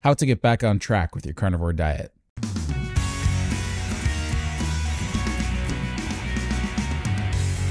How to get back on track with your carnivore diet.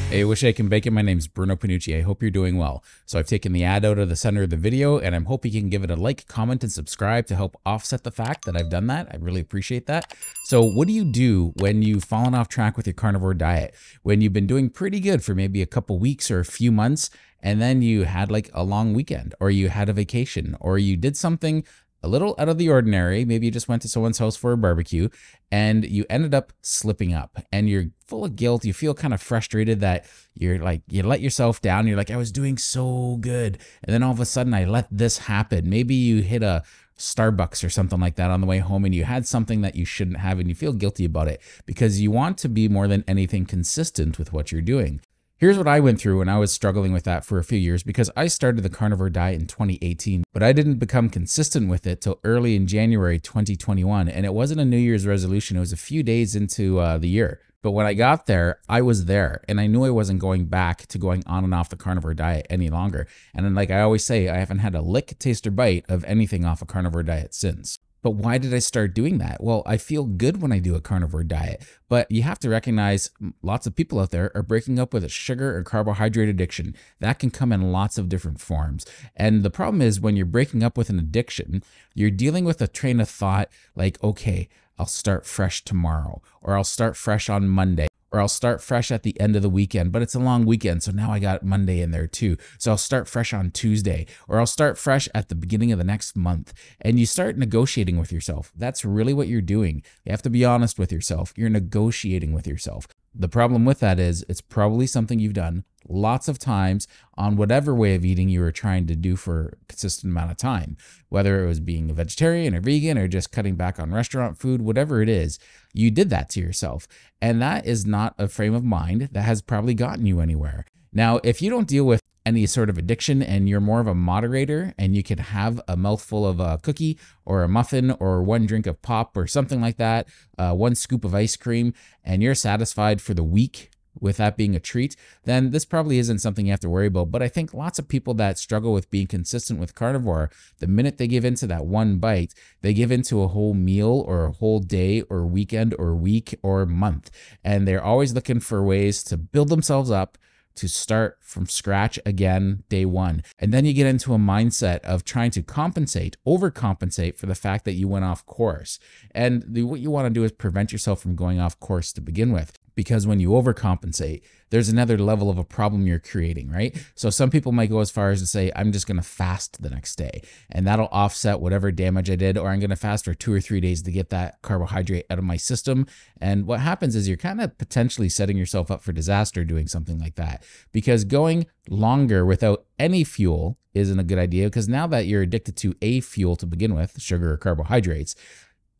Hey, Wish I Can Bake It. My name's Bruno Panucci. I hope you're doing well. So I've taken the ad out of the center of the video, and I'm hoping you can give it a like, comment, and subscribe to help offset the fact that I've done that. I really appreciate that. So what do you do when you've fallen off track with your carnivore diet? When you've been doing pretty good for maybe a couple weeks or a few months, and then you had like a long weekend, or you had a vacation, or you did something a little out of the ordinary. Maybe you just went to someone's house for a barbecue and you ended up slipping up and you're full of guilt. You feel kind of frustrated that you're like, you let yourself down. You're like, I was doing so good. And then all of a sudden I let this happen. Maybe you hit a Starbucks or something like that on the way home and you had something that you shouldn't have and you feel guilty about it because you want to be more than anything consistent with what you're doing. Here's what I went through when I was struggling with that for a few years, because I started the carnivore diet in 2018, but I didn't become consistent with it till early in January 2021. And it wasn't a New Year's resolution. It was a few days into the year. But when I got there, I was there and I knew I wasn't going back to going on and off the carnivore diet any longer. And then, like I always say, I haven't had a lick, taste, or bite of anything off a carnivore diet since. But why did I start doing that? Well, I feel good when I do a carnivore diet, but you have to recognize lots of people out there are breaking up with a sugar or carbohydrate addiction. That can come in lots of different forms. And the problem is when you're breaking up with an addiction, you're dealing with a train of thought like, okay, I'll start fresh tomorrow, or I'll start fresh on Monday, or I'll start fresh at the end of the weekend, but it's a long weekend, so now I got Monday in there too. So I'll start fresh on Tuesday, or I'll start fresh at the beginning of the next month. And you start negotiating with yourself. That's really what you're doing. You have to be honest with yourself. You're negotiating with yourself. The problem with that is it's probably something you've done lots of times on whatever way of eating you were trying to do for a consistent amount of time, whether it was being a vegetarian or vegan or just cutting back on restaurant food, whatever it is, you did that to yourself. And that is not a frame of mind that has probably gotten you anywhere. Now, if you don't deal with any sort of addiction and you're more of a moderator and you can have a mouthful of a cookie or a muffin or one drink of pop or something like that, one scoop of ice cream, and you're satisfied for the week with that being a treat, then this probably isn't something you have to worry about. But I think lots of people that struggle with being consistent with carnivore, the minute they give into that one bite, they give into a whole meal or a whole day or weekend or week or month. And they're always looking for ways to build themselves up to start from scratch again day one. And then you get into a mindset of trying to overcompensate for the fact that you went off course. And what you want to do is prevent yourself from going off course to begin with. Because when you overcompensate, there's another level of a problem you're creating, right? So some people might go as far as to say, I'm just going to fast the next day and that'll offset whatever damage I did, or I'm going to fast for 2 or 3 days to get that carbohydrate out of my system. And what happens is you're kind of potentially setting yourself up for disaster doing something like that, because going longer without any fuel isn't a good idea, because now that you're addicted to a fuel to begin with, sugar or carbohydrates,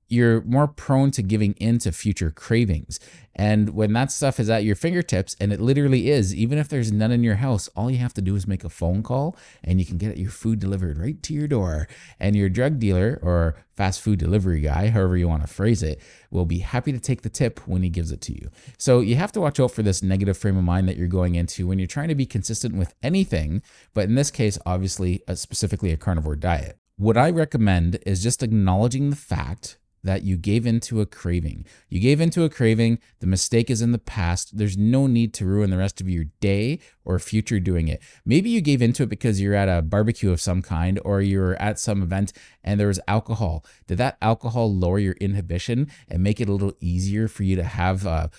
you're more prone to giving into future cravings. And when that stuff is at your fingertips, and it literally is, even if there's none in your house, all you have to do is make a phone call and you can get your food delivered right to your door. And your drug dealer or fast food delivery guy, however you want to phrase it, will be happy to take the tip when he gives it to you. So you have to watch out for this negative frame of mind that you're going into when you're trying to be consistent with anything, but in this case, obviously, specifically a carnivore diet. What I recommend is just acknowledging the fact that you gave into a craving. You gave into a craving. The mistake is in the past. There's no need to ruin the rest of your day or future doing it. Maybe you gave into it because you're at a barbecue of some kind, or you're at some event and there was alcohol. Did that alcohol lower your inhibition and make it a little easier for you to have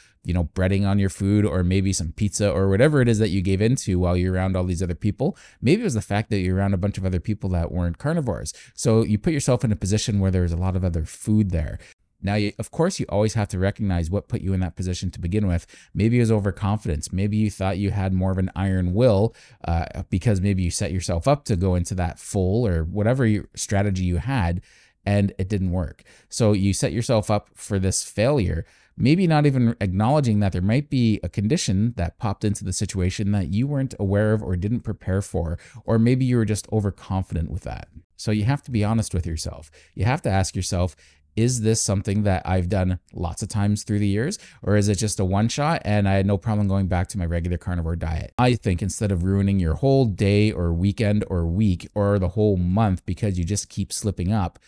breading on your food, or maybe some pizza or whatever it is that you gave into while you're around all these other people? Maybe it was the fact that you're around a bunch of other people that weren't carnivores. So you put yourself in a position where there's a lot of other food there. Now, of course, you always have to recognize what put you in that position to begin with. Maybe it was overconfidence. Maybe you thought you had more of an iron will because maybe you set yourself up to go into that full or whatever strategy you had, and it didn't work. So you set yourself up for this failure, maybe not even acknowledging that there might be a condition that popped into the situation that you weren't aware of or didn't prepare for, or maybe you were just overconfident with that. So you have to be honest with yourself. You have to ask yourself, is this something that I've done lots of times through the years, or is it just a one shot and I had no problem going back to my regular carnivore diet? I think instead of ruining your whole day or weekend or week or the whole month because you just keep slipping up,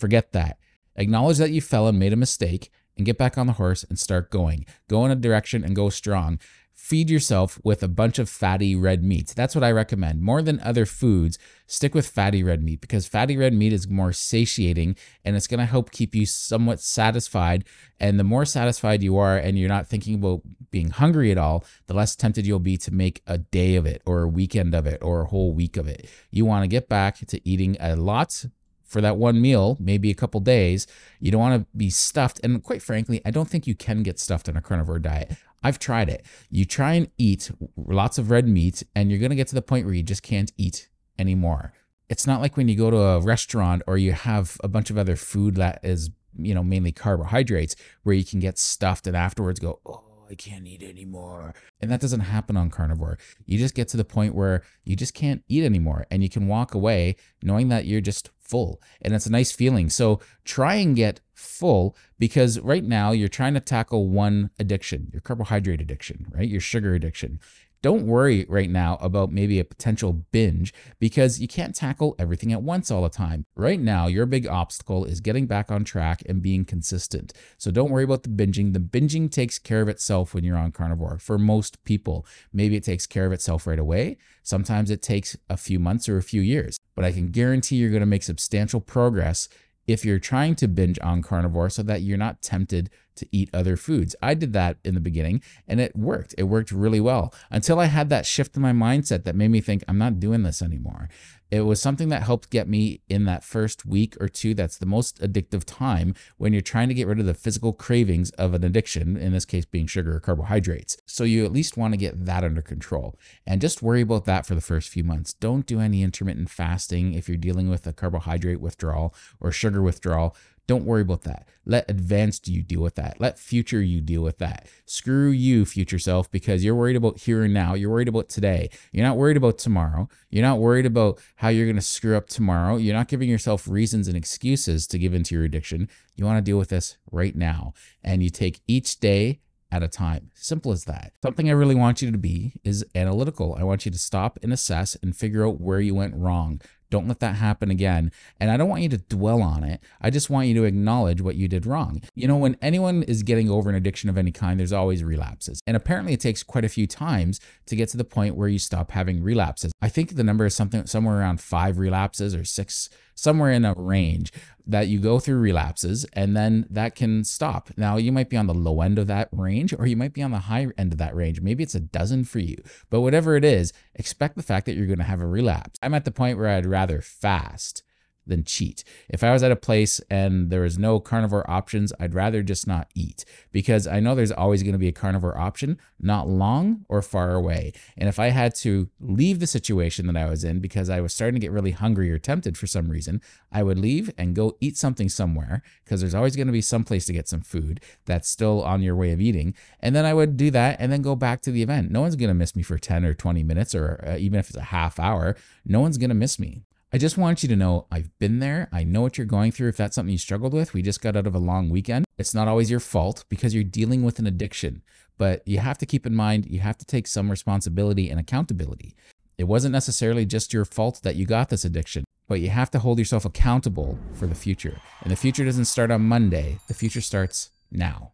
Forget that. Acknowledge that you fell and made a mistake and get back on the horse and start going. Go in a direction and go strong. Feed yourself with a bunch of fatty red meats. That's what I recommend. More than other foods, stick with fatty red meat because fatty red meat is more satiating and it's going to help keep you somewhat satisfied. And the more satisfied you are and you're not thinking about being hungry at all, the less tempted you'll be to make a day of it or a weekend of it or a whole week of it. You want to get back to eating a lot for that one meal, maybe a couple days. You don't want to be stuffed. And quite frankly, I don't think you can get stuffed on a carnivore diet. I've tried it. You try and eat lots of red meat and you're going to get to the point where you just can't eat anymore. It's not like when you go to a restaurant or you have a bunch of other food that is, mainly carbohydrates where you can get stuffed and afterwards go, oh, I can't eat anymore. And that doesn't happen on carnivore. You just get to the point where you just can't eat anymore and you can walk away knowing that you're just full. And it's a nice feeling. So try and get full because right now you're trying to tackle one addiction, your carbohydrate addiction, right? Your sugar addiction. Don't worry right now about maybe a potential binge because you can't tackle everything at once all the time. Right now, your big obstacle is getting back on track and being consistent. So don't worry about the binging. The binging takes care of itself when you're on carnivore. For most people, maybe it takes care of itself right away. Sometimes it takes a few months or a few years, but I can guarantee you're going to make substantial progress if you're trying to binge on carnivore so that you're not tempted to eat other foods. I did that in the beginning and it worked. It worked really well until I had that shift in my mindset that made me think I'm not doing this anymore. It was something that helped get me in that first week or two. That's the most addictive time when you're trying to get rid of the physical cravings of an addiction, in this case being sugar or carbohydrates. So you at least want to get that under control and just worry about that for the first few months. Don't do any intermittent fasting if you're dealing with a carbohydrate withdrawal or sugar withdrawal. Don't worry about that. Let advanced you deal with that. Let future you deal with that. Screw you, future self, because you're worried about here and now. You're worried about today. You're not worried about tomorrow. You're not worried about how you're going to screw up tomorrow. You're not giving yourself reasons and excuses to give into your addiction. You want to deal with this right now. And you take each day at a time. Simple as that. Something I really want you to be is analytical. I want you to stop and assess and figure out where you went wrong. Don't let that happen again. And I don't want you to dwell on it. I just want you to acknowledge what you did wrong. When anyone is getting over an addiction of any kind, there's always relapses. And apparently it takes quite a few times to get to the point where you stop having relapses. I think the number is somewhere around 5 relapses or 6, somewhere in a range that you go through relapses and then that can stop. Now you might be on the low end of that range or you might be on the high end of that range. Maybe it's a dozen for you, but whatever it is, expect the fact that you're going to have a relapse. I'm at the point where I'd rather fast than cheat. If I was at a place and there was no carnivore options, I'd rather just not eat because I know there's always going to be a carnivore option, not long or far away. And if I had to leave the situation that I was in because I was starting to get really hungry or tempted for some reason, I would leave and go eat something somewhere because there's always going to be some place to get some food that's still on your way of eating. And then I would do that and then go back to the event. No one's going to miss me for 10 or 20 minutes or even if it's a half hour, no one's going to miss me. I just want you to know I've been there. I know what you're going through. If that's something you struggled with, we just got out of a long weekend. It's not always your fault because you're dealing with an addiction, but you have to keep in mind, you have to take some responsibility and accountability. It wasn't necessarily just your fault that you got this addiction, but you have to hold yourself accountable for the future. And the future doesn't start on Monday. The future starts now.